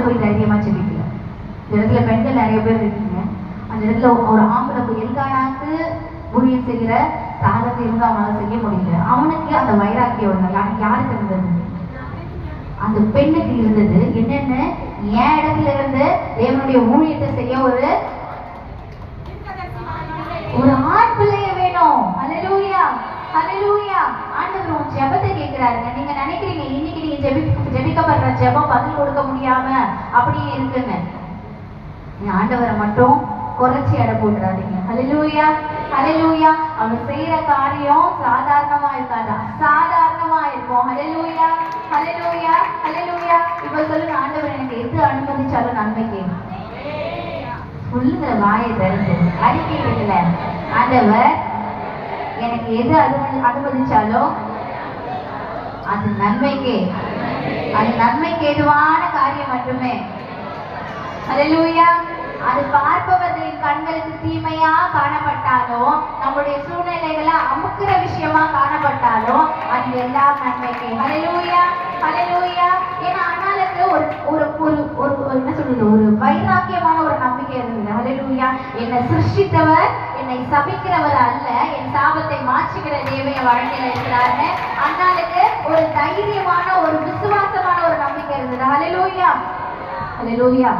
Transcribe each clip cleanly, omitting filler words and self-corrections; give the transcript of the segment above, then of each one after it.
போய் தைரியமா ஜெபிக்கல. இந்த இடத்துல பெண்கள் நிறைய பேர் இருக்கீங்க. அந்த இடத்துல ஒரு ஆம்பளை போய் எல்கானாக்கு ஊழியம் செய்கிற தாகத்தை இருந்து அவனால செய்ய முடியல. அவனுக்கு அந்த வைராக்கியம் ஒண்ணு யாருக்கு இருந்தது? அந்த பெண்ணுக்கு இருந்தது. என்னன்னு, என் இடத்துல இருந்து தேவனுடைய ஊழியத்தை செய்ய ஒரு ஆண் பிள்ளைய வேணும். ஹல்லேலூயா, ஹல்லேலூயா. ஆண்டவர் உன் ஜெபத்தை கேட்கிறாருங்க. நீங்க நினைக்கிறீங்க இன்னைக்கு நீங்க ஜெபிக்கப்படுற ஜெபம் பதில் கொடுக்க முடியாம அப்படியே இருக்குன்னு. ஆண்டவரை மட்டும் குறைச்சி எடை போட்டுறாதீங்க. ஹல்லேலூயா, ஹல்லேலூயா. அவன் செய்யற காரியம் சாதாரணமா இருக்காது, அசாதாரணமா இருக்கும். ஹல்லேலூயா, ஹல்லேலூயா, ஹல்லேலூயா. இப்ப சொல்லுங்க, ஆண்டவர் எனக்கு எது அனுமதிச்சாலும் நன்மைக்கு சொல்லுங்க. வாயை திறந்து அறிக்கையில, ஆண்டவர் எனக்கு எது அனுமதிச்சாலும் அது நன்மைக்கு, அது நன்மைக்கு ஏதுவான காரியம் மட்டுமே. ஹல்லேலூயா. அது பார்ப்பவர்களின் கண்களுக்கு தீமையா காணப்பட்டாலும், நம்முடைய சூழ்நிலைகளை அமுக்குற விஷயமா காணப்பட்டாலும் அது எல்லாம் நன்மைக்கு. ஹல்லேலூயா, ஹல்லேலூயா. ஏன்னா அண்ணாளுக்கு ஒரு என்ன சொல்றது, ஒரு வைராக்கியமான ஒரு நம்பிக்கை இருந்தது. ஹல்லேலூயா. என்னை சிருஷ்டித்தவர் என்னை சபிக்கிறவர் அல்ல, என் சாபத்தை மாற்றுகிற தேவையை வழங்கில இருக்கிறாரு. அண்ணாளுக்கு ஒரு தைரியமான ஒரு விசுவாசமான ஒரு நம்பிக்கை இருந்தது. ஹல்லேலூயா, ஹல்லேலூயா.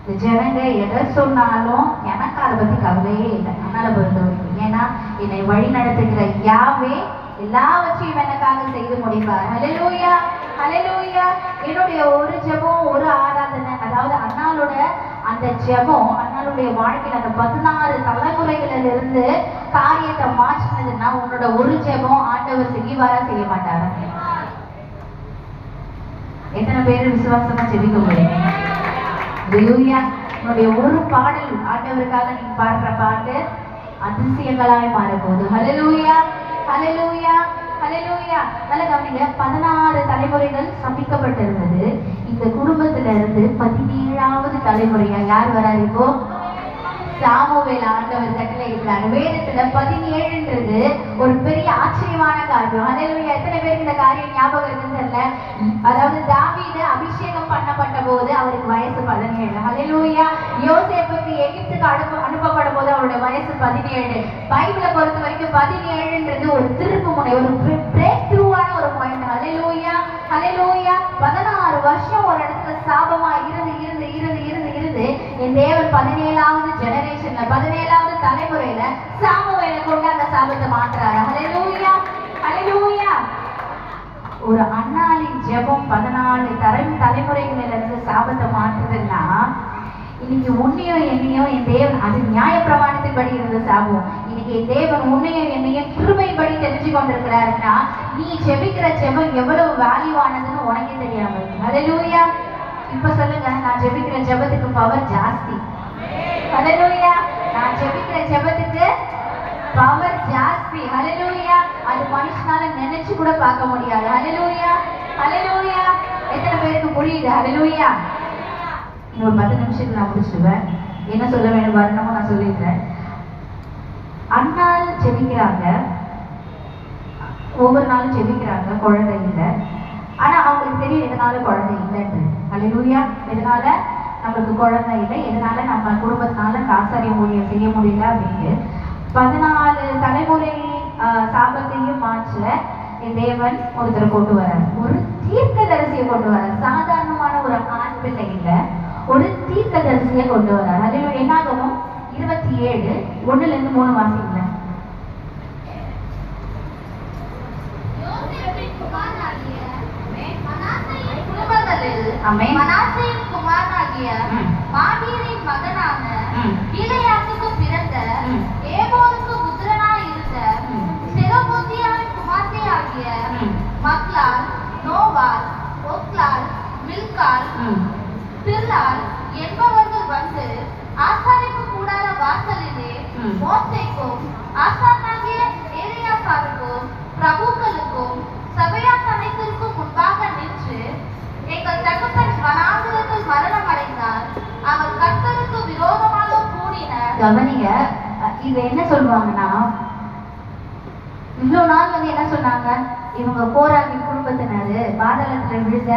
இந்த ஜனங்க எதை சொன்னாலும் எனக்கு அதை பத்தி கவலையே இல்லை, அண்ணால பொறுத்த வரைக்கும். ஏன்னா என்னை வழி நடத்துகிற யாவே எல்லாவற்றையும் எனக்காக செய்து முடிப்பார். ஹல்லேலூயா, ஹல்லேலூயா. என்னுடைய ஒரு ஜெபம், ஒரு ஆராதனை, அதாவது அண்ணாளோட அந்த ஜெபம் அண்ணாளுடைய வாழ்க்கையில் அந்த 16 தலைமுறைகளில் இருந்து காரியத்தை மாற்றினதுன்னா, உன்னோட ஒரு ஜெபம் ஆண்டவர் செய்வாரா செய்ய மாட்டாரா? எத்தனை பேர் விசுவாசமா ஜெபிக்க முடியும்? ஹல்லேலூயா. உன்னுடைய ஒரு பாடல் ஆண்டவருக்காக நீ பாடுற பாட்டு அதிசயங்களாய் மாறப்போகுது. ஹல்லேலூயா, ஹல்லேலூயா, ஹல்லேலூயா. நல்ல கவனிங்க. 16 தலைமுறைகள் சபிக்கப்பட்டிருந்தது. இந்த குடும்பத்துல இருந்து 17வது தலைமுறையா யார் வராரு? இப்போ சாமுவேல் ஆண்டவர் கட்டளை இருக்கிறார். வேதத்துல 17ன்றது ஒரு பெரிய ஆச்சரியமான காரியம். ஹல்லேலூயா. எத்தனை பேருக்கு இந்த காரியம் ஞாபகம் இருக்குன்னு தெரியல. அதாவது தாவீது அபிஷேகம் பண்ணப்பட்ட போது அவருக்கு வயசு 17. ஹல்லேலூயா. யோசேப்புக்கு எகிப்துக்கு அனுப்பப்படும் போது அவருடைய வயசு 17. பைபிளை பொறுத்த வரைக்கும் 17ன்றது ஒரு திருப்பு முனை, ஒரு பிரேக் த்ரூவான ஒரு பாயிண்ட். ஹல்லேலூயா, ஹல்லேலூயா. 16 வருஷம் ஒரு இடத்துல சாபமா இருந்து இருந்து இருந்து இருந்து இருந்து என் தேவன் 17வது ஜெனரேஷன்ல 17வது தலைமுறையில சாமுவேலை கொண்டு அந்த சாபத்தை மாற்றுறாரு. ஹல்லேலூயா, ஹல்லேலூயா. ஒரு அண்ணாளின் ஜெபம் 14 தலைமுறைகளில இருந்து சாபத்தை மாற்றுதுன்னா, இன்னைக்கு உன்னையும் என்னையும் என் தேவன், அது நியாய பிரமாணத்தின்படி இருந்த சாபம், இன்னைக்கு என் தேவன் உன்னையும் என்னையும் கிருபைப்படி தெரிஞ்சு கொண்டிருக்கிறாருன்னா, நீ ஜெபிக்கிற ஜெபம் எவ்வளவு வேல்யூவானதுன்னு உனக்கே தெரியாம இருக்கு. ஹல்லேலூயா. இப்ப சொல்லுங்க, நான் ஜெபிக்கிற ஜெபத்துக்கு பவர் ஜாஸ்தி. ஹல்லேலூயா. நான் ஜெபிக்கிற ஜெபத்துக்கு பவர் ஜாஸ்தி. ஹல்லேலூயா. அது மனுஷனால நினைச்சு கூட பார்க்க முடியாது. ஹல்லேலூயா, ஹல்லேலூயா. எத்தனை பேருக்கு புரியுது? ஹல்லேலூயா. இன்னொரு 10 நிமிஷத்துக்கு நான் முடிச்சுடுவேன். என்ன சொல்ல வேண்டும் வரணுமோ நான் சொல்லிடுறேன். அண்ணால் ஜெபிக்கிறாங்க, ஒவ்வொரு நாளும் ஜெபிக்கிறாங்க, குழந்தை இல்லை. ஆனா அவங்களுக்கு தெரியும் எதனால குழந்தை இல்லைன்னு. ஹல்லேலூயா. எதனால நம்மளுக்கு குழந்தை இல்லை, எதனால நம்ம குடும்பத்தினால ஆசாரிய ஊழியம் செய்ய முடியல அப்படின்னு 14 தலைமுறை சாபத்தையும் மாற்ற என் தேவன் ஒருத்தரை கொண்டு வரார். ஒரு தீர்க்கதரிசியை கொண்டு வரார். சாதாரணமான ஒரு ஆண் பிள்ளை இல்லை, ஒரு தீர்க்கதரிசியை கொண்டு வரார். ஹல்லேலூயா. என்னாகவும் 27 1-3 வாசிங்க. மனாசேயின் குமாரனாகிய மாகீரின் மகனான கீலேயாத்துக்கு பிறந்த ஏபோருக்கு புத்திரனாய் இருந்த செரோபோத்தியாவின் குமார்த்தையாகிய மக்லால், நோவால், ஒக்லால், மில்கால், திர்லால் என்பவர்கள் வந்து ஆசாரிப்பு கூடார வாசலிலே மோசேக்கும் ஆசாரியனாகிய ஏலியாசாருக்கும் பிரபுக்களுக்கும் சபையார் அனைத்திற்கும் முன்பாக நின்று, எங்கள் தகப்பன் வனாந்திரத்தில் மரணம் அடைந்தார், அவர் கர்த்தருக்கு விரோதமாக கூடின. கவனிங்க, இது என்ன சொல்லுவாங்கன்னா, இவ்வளவு நாள் வந்து என்ன சொன்னாங்க, இவங்க போராடி குடும்பத்தினரு பாதாளத்துல விழுந்த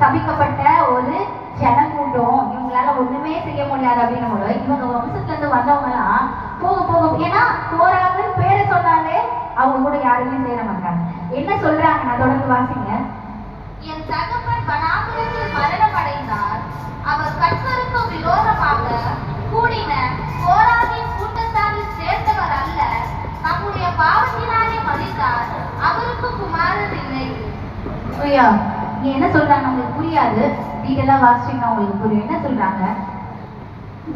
சபிக்கப்பட்ட ஒரு ஜனக்கூட்டம், இவங்களால ஒண்ணுமே செய்ய முடியாது அப்படின்னும் போது இவங்க வம்சத்துல இருந்து வந்தவங்கலாம் போக போக, ஏன்னா கோராகு பேரை சொன்னாலே அவங்க கூட யாருமே சேர மாட்டாங்க. என்ன சொல்றாங்க, நான் தொடர்ந்து வாசிங்க. என் தகப்பன் வனாந்திரத்தில் மரணமடைந்தார். அவர் கர்த்தருக்கு விரோதமாக கூடின கோராகின் கூட்டத்தாரில் சேர்ந்தவர் அல்ல. நம்முடைய பாவத்தினாலே மரித்தார். அவருக்கு குமாரர் இல்லை. ஐயா, நீ என்ன சொல்றாங்க உங்களுக்கு புரியாது. டீட்டெயிலா வாசிச்சீங்கன்னா உங்களுக்கு புரியும். என்ன சொல்றாங்க,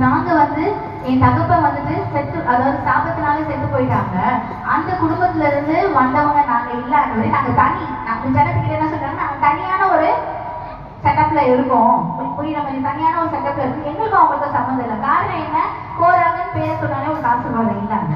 நாங்க என் தகப்பன் செத்து, அதாவது சாபத்தினால செத்து போயிட்டாங்க. அந்த குடும்பத்துல இருந்து வந்தவங்க நாங்க இல்லாதவரை நாங்க தனி, நம்ம ஜனத்துக்கிட்ட என்ன சொல்றாங்க, நாங்க தனியான ஒரு செட்டப்ல இருக்கோம். புரியுற மாதிரி தனியான ஒரு செட்டப்ல இருக்கு. எங்களுக்கும் அவங்களுக்கு சம்மந்தம் இல்லை. காரணம் என்ன, கோராகன் பேரை சொன்னாலே ஒரு ஆசீர்வாதம் இல்லாங்க.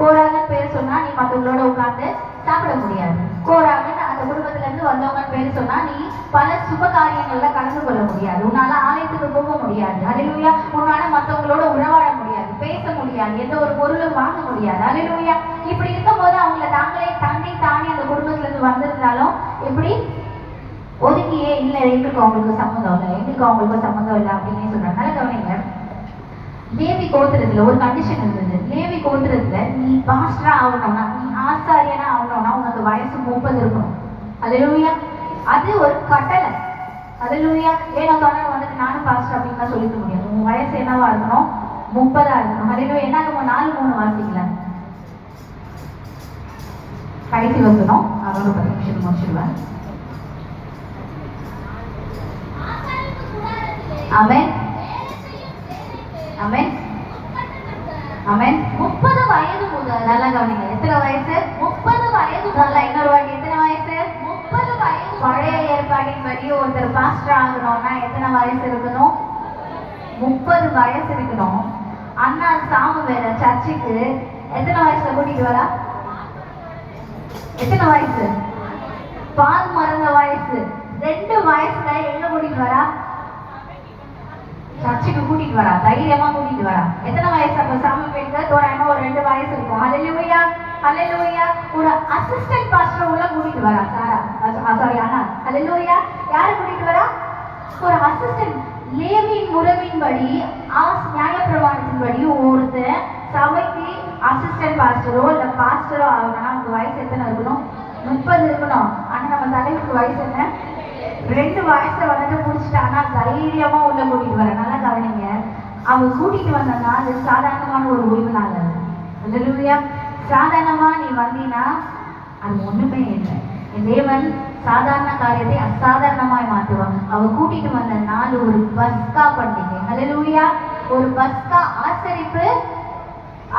கோராகன் பேர் சொன்னா நீ மற்றவங்களோட உட்கார்ந்து சாப்பிட முடியாது. கோராகன் அந்த குடும்பத்துல இருந்து வந்தவங்க பேர் சொன்னா நீ பல சுப காரியங்கள்ல கலந்து கொள்ள முடியாது. உன்னால ஆலயத்துக்கு போக முடியாது. அல்லேலூயா. உன்னால மற்றவங்களோட உறவாட முடியாது, பேச முடியாது, எந்த ஒரு பொருளும் வாங்க முடியாது. அல்லேலூயா. இப்படி இருக்கும் போது அவங்களை தாங்களே தன்னை தானே அந்த குடும்பத்துல இருந்து வந்திருந்தாலும் எப்படி ஒதுக்கியே இல்லை, எங்களுக்கு அவங்களுக்கு சம்மந்தம் இல்லை, எங்களுக்கு அவங்களுக்கு சம்மந்தம் இல்லை அப்படின்னு சொல்றாங்க. நல்ல கவனிங்க, லேவி கோத்திரத்துல ஒரு கண்டிஷன் இருந்தது. லேவி கோத்திரத்துல நீ பாஸ்டரா ஆகணும்னா, நீ ஆசாரியனா ஆகணும்னா உனக்கு வயசு 30 இருக்கணும். அல்லேலூயா. அது ஒரு கட்டளை. அல்லேலூயா. ஏன்னா தொடர்ந்து நானும் பாஸ்டர் அப்படின்னு சொல்லிக்க முடியாது. உங்க வயசு என்னவா இருக்கணும், 30 இருக்கணும். அல்லேலூயா. என்ன 4:3 வாசிக்கல, கடைசி வைக்கணும். அதோட 10 நிமிஷம் முடிச்சிடுவேன். ஆமென், ஆமென், ஆமென். 30 வயது முதல், நல்லா கவனிங்க, எத்தனை வயசு, 30 வயது நல்லா இன்னொரு வாட்டி, எத்தனை வயசு, 30 வயது. பழைய ஏற்பாட்டின் படி ஒருத்தர் பாஸ்டர் ஆகணும்னா எத்தனை வயசு இருக்கணும், 30 வயசு இருக்கணும். அண்ணா சாமுவேல சர்ச்சுக்கு எத்தனை வயசுல கூட்டிட்டு வரா, எத்தனை வயசு, பால் மறந்த வயசு, 2 வயசுல எங்க கூட்டிட்டு வரா, சர்ச்சுக்கு கூட்டிட்டு வரா, தைரியமா கூட்டிட்டு வரா. எத்தனை வயசு அப்ப சாமுவேலுக்கு, தோராயமா ஒரு 2 வயசு இருக்கும். ஹல்லேலூயா, ஹல்லேலூயா. ஒரு அசிஸ்டன்ட் பாஸ்டர் உள்ள கூட்டிட்டு வரா சாரா, சாரி அண்ணா. ஹல்லேலூயா. யாரை கூட்டிட்டு வரா, ஒரு அசிஸ்டன்ட். லேவியின் முறையின்படி, நியாயப்பிரமாணத்தின்படி ஒருத்தர் சபைக்கு அசிஸ்டன்ட் பாஸ்டரோ இல்ல பாஸ்டரோ ஆகணும்னா அவங்க வயசு எத்தனை இருக்கணும், 30 இருக்கணும். ஆனா நம்ம தலைவருக்கு வயசு என்ன, 2 வயசுல முடிச்சுட்டாங்கன்னா தைரியமா உள்ள கூட்டிட்டு வர. நல்லா கவனிங்க, அவங்க கூட்டிட்டு வந்தா அது சாதாரணமான ஒரு ஓய்வு நாள் அது. அல்லேலூயா. சாதாரணமா நீ வந்தீங்கன்னா அது ஒண்ணுமே இல்லை. தேவன் சாதாரண காரியத்தை அசாதாரணமாய் மாற்றுவாங்க. அவ கூட்டிட்டு வந்த நாள் ஒரு பஸ்கா பண்டிகை. அல்லேலூயா. ஒரு பஸ்கா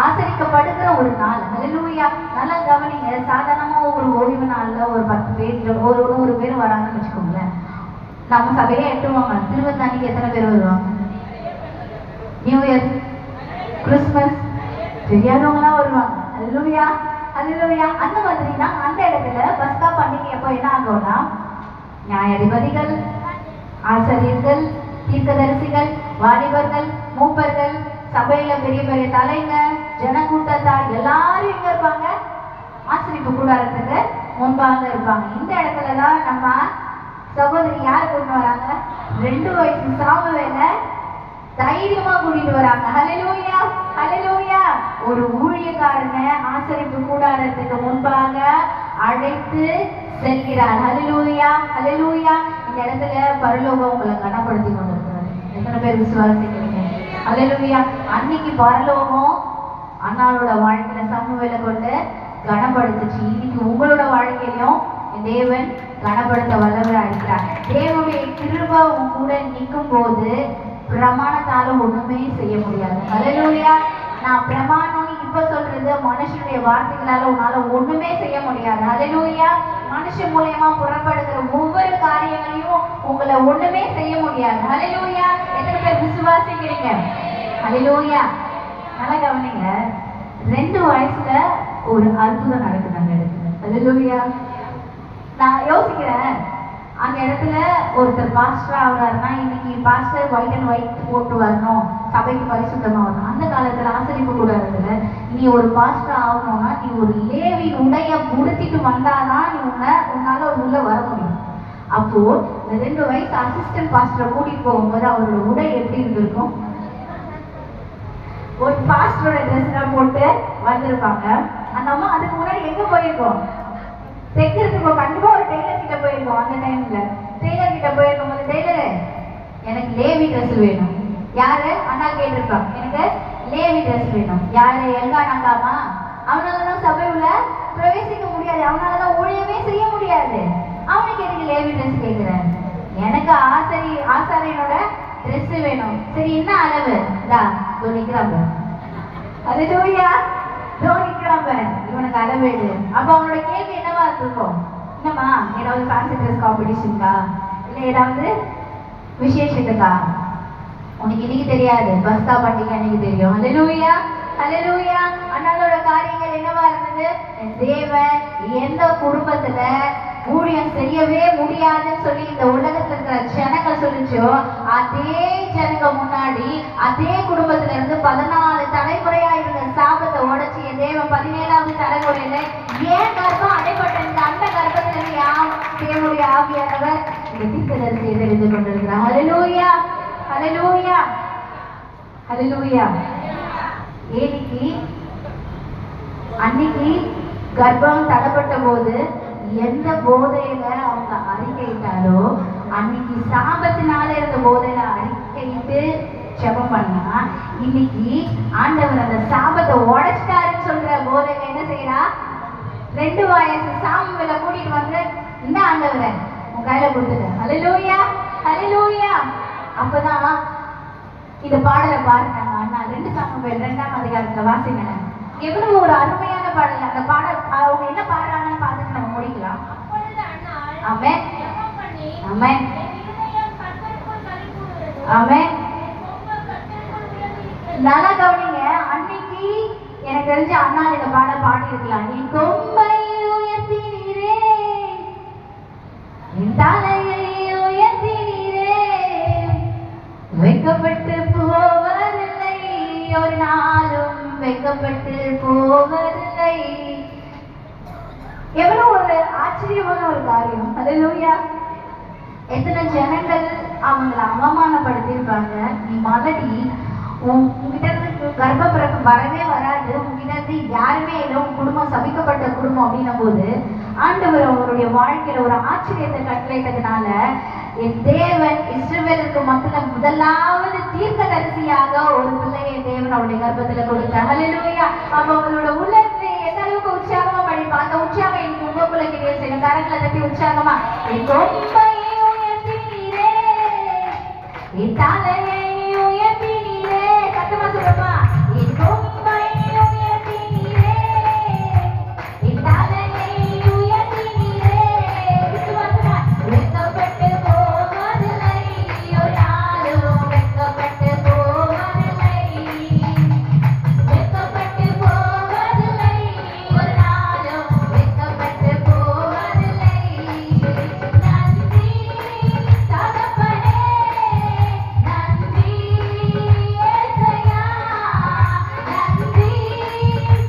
ஆசரிக்கப்படுகிற ஒரு நாள். அல்லேலூயா. நல்லா கவனிங்க, சாதாரணமா ஒரு ஓய்வு நாள்ல ஒரு 10 பேர் ஒரு 100 பேர் வராங்கன்னு வச்சுக்கோங்களேன். நம்ம சபையே எட்டுவாங்க. திருவத்தாண்டிக்கு எத்தனை பேர் வருவாங்க, நியூ இயர், கிறிஸ்துமஸ், தெரியாதவங்களாம் வருவாங்க. அல்லேலூயா, அல்லேலூயா. அந்த மாதிரி தான் அந்த இடத்துல பஸ்கா பண்டிகை அப்போ என்ன ஆகும்னா, நியாயாதிபதிகள், ஆசிரியர்கள், தீர்க்கதரிசிகள், வாலிபர்கள், மூப்பர்கள், சபையில பெரிய பெரிய தலைங்க, ஜனக்கூட்டத்தார் எல்லாரும் எங்க இருப்பாங்க, ஆசிரிப்பு கூடாரத்துக்கு முன்பாக இருப்பாங்க. இந்த இடத்துலதான் நம்ம சகோதரி யார் கொண்டு வராங்க, 2 வயசு சாமுவேல தைரியமா கூட்டிட்டு வராங்க. ஹல்லேலூயா, ஹல்லேலூயா. ஒரு ஊழியக்காரனை ஆசரிப்பு கூடாரத்துக்கு முன்பாக அழைத்து செல்கிறார். ஹல்லேலூயா, ஹல்லேலூயா. இந்த இடத்துல பரலோகம் உங்களை கனப்படுத்தி கொண்டிருக்கிறது. எத்தனை பேர் விசுவாசிக்கிறீங்க? ஹல்லேலூயா. அன்னைக்கு பரலோகம் அண்ணாவோட வாழ்க்கையில சாமுவேலை கொண்டு கனப்படுத்துச்சு. இன்னைக்கு உங்களோட வாழ்க்கையிலும் தேவன் கனப்படுத்த வல்லவராக இருக்கிறார். தேவனுடைய கிருபை உன் கூட நிற்கும் போது பிரமாணத்தால ஒண்ணுமே செய்ய முடியாது. ஹல்லேலூயா. நான் பிரமாணம்னு இப்ப சொல்றது மனுஷனுடைய வார்த்தைகளால உன்னால ஒண்ணுமே செய்ய முடியாது. ஹல்லேலூயா. மனுஷன் மூலியமா புறப்படுகிற ஒவ்வொரு காரியங்களையும் உங்களை ஒண்ணுமே செய்ய முடியாது. ஹல்லேலூயா. எத்தனை பேர் விசுவாசிக்கிறீங்க? ஹல்லேலூயா. நல்லா கவனிங்க, 2 வயசுல ஒரு அற்புதம் நடக்குது அந்த இடத்துல. ஹல்லேலூயா. நான் யோசிக்கிறேன், அந்த இடத்துல ஒருத்தர் பாஸ்டர் ஆகுறாருன்னா இன்னைக்கு பாஸ்டர் ஒயிட் அண்ட் ஒயிட் போட்டு வரணும், சபைக்கு பரிசுத்தமா வரணும். அந்த காலத்துல ஆசரிப்பு கூட இருந்தது. நீ ஒரு பாஸ்டர் ஆகணும்னா நீ ஒரு லேவி உடைய உடுத்திட்டு வந்தாதான் நீ உன்னால உள்ள வர முடியும். அப்போ இந்த 2 வயசு அசிஸ்டன்ட் பாஸ்டரை கூட்டிட்டு போகும்போது அவரோட உடை எப்படி இருந்திருக்கும்? ஒரு பாஸ்டரோட ட்ரெஸ் எல்லாம் போட்டு வந்திருப்பாங்க. அந்த அம்மா அதுக்கு முன்னாடி எங்க போயிருக்கோம்? தைக்கிறதுக்கு கண்டிப்பா ஒரு டெய்லர் கிட்ட போயிருக்கோம். அந்த டைம்ல டெய்லர் கிட்ட போயிருக்கும் போது, டெய்லரு எனக்கு லேவி ட்ரெஸ் வேணும். யாரு? அண்ணா கேட்டிருப்பாங்க, எனக்கு லேவி ட்ரெஸ் வேணும். யாரு? எல்கானாக்காமா. அவனாலதான் சபை உள்ள பிரவேசிக்க முடியாது, அவனாலதான் ஊழியமே செய்ய முடியாது. அவனுக்கு எதுக்கு லேவி ட்ரெஸ் கேட்கிறேன்? எனக்கு ஆசாரியனோட ட்ரெஸ் வேணும். சரி, என்ன அளவு? நிக்கிறாங்க, அது நிக்கிறாங்க, இவனுக்கு அளவு எடு. அப்ப அவனோட கேள்வி என்னவா இருக்கும்? என்னம்மா, ஏதாவது ஃபேன்சி ட்ரெஸ் காம்படிஷனுக்கா, இல்ல ஏதாவது விசேஷத்துக்கா? உனக்கு இன்னைக்கு தெரியாது, பஸ்தா பண்டிகை அன்னைக்கு தெரியும். ஹல்லேலூயா, ஹல்லேலூயா. அண்ணாவோட காரியங்கள் என்னவா இருந்தது? தேவன் எந்த குடும்பத்துல ஊழியம் செய்யவே முடியாதுன்னு சொல்லி இந்த உலகத்துல இருக்கிற ஜனங்கள் சொல்லிச்சோ, அதே ஜனங்க முன்னாடி அதே குடும்பத்துல இருந்து 14 தலைமுறையா இருந்த சாபத்தை உடைச்சி தேவன் 17வது தலைமுறையில ஏன் கர்ப்பம் அடைப்பட்ட இந்த அந்த கர்ப்பத்திலிருந்து தேவனுடைய ஆவியானவர் இந்த தீர்க்கதரிசியை தெரிந்து கொண்டிருக்கிறார். ஹல்லேலூயா, ஹல்லேலூயா, ஹல்லேலூயா. ஏனிக்கு அன்னைக்கு கர்ப்பம் தடப்பட்ட போது எந்த போதையில அவங்க அறிக்கையிட்டாலோ, அன்னைக்கு சாபத்தினால இருந்த போதையில அறிக்கையிட்டு ஜெபம் பண்ணா, இன்னைக்கு ஆண்டவர் அந்த சாபத்தை உடைச்சிட்டாருன்னு சொல்ற போதையில என்ன செய்யறா? 2 வயசு சாமுவேலை கூட்டிட்டு வந்து, இந்த ஆண்டவரை உன் கையில கொடுத்துட்டு. ஹல்லேலூயா, ஹல்லேலூயா. அப்பதான் இந்த பாடலை பாருனாங்க அண்ணா. 2 சாமுவேல் 2ஆம் அதிகாரத்துல வாசிங்க. எவ்வளவு ஒரு அருமையான பாடல். அந்த பாடல் அவங்க என்ன பாடுறாங்கன்னு பார்த்துட்டு நம்ம முடிக்கலாம். ஆமென், ஆமென், ஆமென். நல்லா கவனிங்க. அன்னைக்கு எனக்கு தெரிஞ்ச அண்ணா இந்த பாடல் பாடி இருக்கலாம். நீ கொம்பை உயர்த்தினீரே, என் தலையை உயர்த்தினீரே, வைக்கப்பட்டு போவதில்லை, ஒரு நாளும் வைக்கப்பட்டு போவதில்லை. எவ்வளவு ஒரு ஆச்சரியமான ஒரு காரியம். ஹல்லேலூயா. எத்தனை ஜனங்கள் அவங்களை அவமானப்படுத்தியிருப்பாங்க. நீ மலடி, உங்ககிட்ட இருந்து கர்ப்பப்பிறப்பு வரவே வராது, உங்ககிட்ட இருந்து யாருமே இல்லை, உன் குடும்பம் சபிக்கப்பட்ட குடும்பம் அப்படின்னும் போது ஆண்டவர் அவருடைய வாழ்க்கையில ஒரு ஆச்சரியத்தை கட்டளையிட்டதுனால என் தேவன் இஸ்ரவேலுக்கு மத்தியில முதலாவது தீர்க்கதரிசியாக ஒரு பிள்ளையை தேவன் அவருடைய கர்ப்பத்துல கொடுத்தார். ஹல்லேலூயா. அப்ப அவங்களோட உள்ளத்துல எந்த அளவுக்கு உற்சாகமா படிப்பா, அந்த உற்சாகம் எனக்கு உங்களுக்குள்ள கிரியை செய்யும். கரங்களை தட்டி உற்சாகமா, என் கொம்பையை உயர்த்தினீரே, என் தலையை உயர்த்தினீரே. சத்தமா சொல்லுமா, என் கொம்பையை உயர்த்தினீரே, என் தலையை உயர்த்தினீரே. விசுவாசமா, வெட்கப்பட்டு போவதில்லை, ஒரு நாளும் வெட்கப்பட்டு போவதில்லை, வெட்கப்பட்டு போவதில்லை, ஒரு நாளும் வெட்கப்பட்டு போவதில்லை. நன்றி தகப்பனே, நன்றி ஏசையா, நன்றி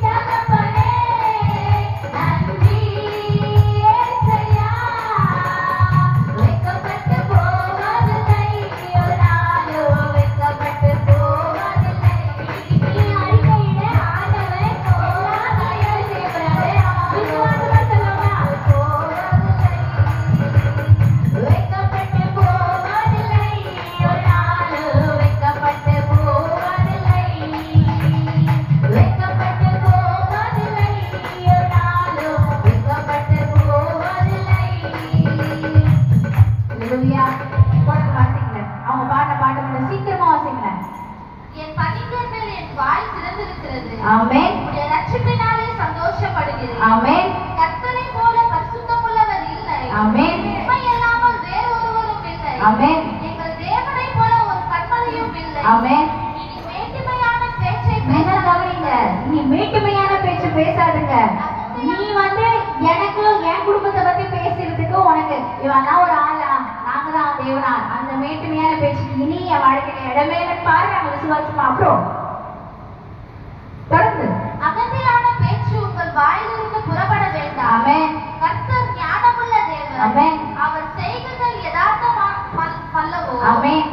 தகப்பனே, நன்றி ஏசையா. வெட்கப்பட்டு போவதில்லை, ஒரு நாளும் வெட்கப்பட்டு போவதில்லை. நீ அறிக்கையிட ஆண்டவர் போராதாயம் செய்யப்படுறாரு. விசுவாசமா சொல்லுமா, போவதில்லை, வெட்கப்பட்டு போவதில்லை, ஒரு நாளும் வெட்கப்பட்டு போவதில்லை, வெட்கப்பட்டு போவதில்லை, ஒரு நாளும் வெட்கப்பட்டு போவதில்லை. ஹல்லேலூயா. பாட்டு வாசிங்க. அவங்க பாட்ட பாட்டு மட்டும் சீக்கிரமா வாசிங்க. என் பணிகர்கள் என் வாய் திறந்திருக்கிறது. ஆமென், உம்முடைய ரட்சிப்பினாலே சந்தோஷப்படுகிறேன். ஆமென், கர்த்தரை போல பரிசுத்தமுள்ளவர் இல்லை. ஆமென், உம்மை அல்லாமல் வேறு ஒருவரும் இல்லை. ஆமென், எங்கள் தேவனை போல ஒரு கன்மலையும் இல்லை. ஆமென். இனி மேட்டிமையான பேச்சை நல்லா கவனிங்க. நீ மேட்டுமையான பேச்சு பேசாதுங்க. நீ வந்து எனக்கு என் குடும்பத்தை பத்தி பேசுறதுக்கு உனக்கு இவெல்லாம் ஒரு ஆளா, நாங்க தான் தேவனா, அந்த மேட்டுமையான பேச்சுக்கு இனி என் வாழ்க்கையில இடமே இல்லைன்னு பாருங்க விசுவாசமா. அப்புறம் தொடர்ந்து அகந்தையான பேச்சு உங்கள் வாயிலிருந்து புறப்பட வேண்டாம். ஆமென், கர்த்தர் ஞானமுள்ள தேவன். ஆமென், அவர் செய்கைகள் ஆமென்.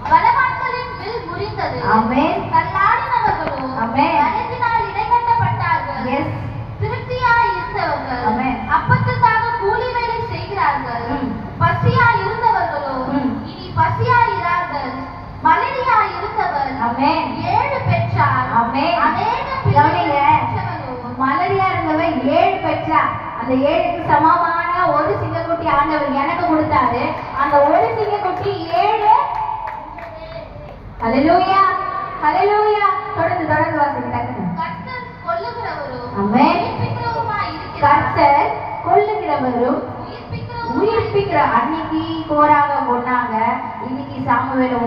பலவான்களின் வில் முறிந்தது. ஆமென். தள்ளாடினவர்களோ ஆமென். பயத்தினால் இடைக்கட்டப்பட்டார்கள். எஸ். திருப்தியாய் இருந்தவர்கள் ஆமென். அப்பத்துக்காக கூலி வேலை செய்கிறார்கள். ம். பசியாய் இருந்தவர்களோ ம். இனி பசியாய் இரார்கள். மலடியாய் இருந்தவர் ஆமென். 7 பெற்றார். ஆமென். அநேக கவனிங்க. பெற்றவளோ மலடியா இருந்தவன் 7 பெற்றா. அந்த 7க்கு சமமான ஒரு சிங்கக்குட்டி ஆண்டவர் எனக்கு கொடுத்தாரு. அந்த ஒரு சிங்கக்குட்டி 7. ஹalleluya, ஹalleluya. தொடர்ந்து வாசிங்க டக்குனு. கர்த்தர் கொல்லுகிறவரோ ஆமென். உயிர்ப்பிக்கிறவருமாய் இருக்கிறார். கர்த்தர் கொல்லுகிறவரும் உயிர்ப்பிக்கிறவருமாய் உயிர்ப்பிக்கிற. அன்னைக்கு கோராக கொன்னாங்க, இன்னைக்கு சாமுவேல